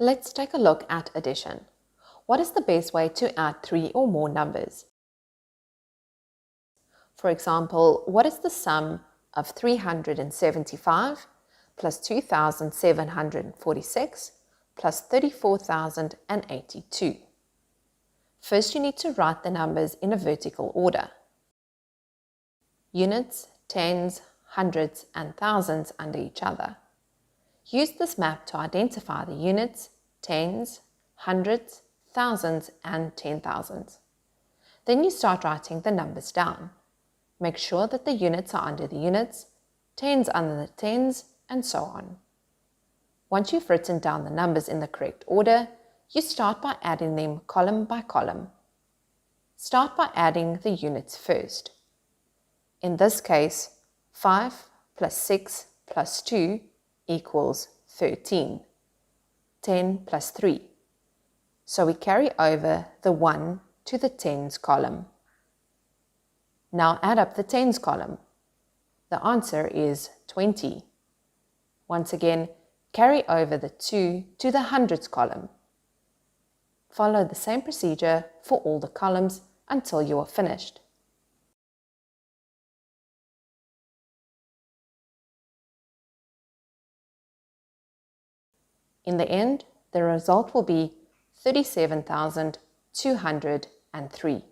Let's take a look at addition. What is the best way to add 3 or more numbers? For example, what is the sum of 375 plus 2,746 plus 34,082? First, you need to write the numbers in a vertical order. Units, tens, hundreds, and thousands under each other. Use this map to identify the units, tens, hundreds, thousands, and 10,000s. Then you start writing the numbers down. Make sure that the units are under the units, tens under the tens, and so on. Once you've written down the numbers in the correct order, you start by adding them column by column. Start by adding the units first. In this case, 5 plus 6 plus 2 equals 13. 10 plus 3. So we carry over the 1 to the tens column. Now add up the tens column. The answer is 20. Once again, carry over the 2 to the hundreds column. Follow the same procedure for all the columns until you are finished. In the end, the result will be 37,203.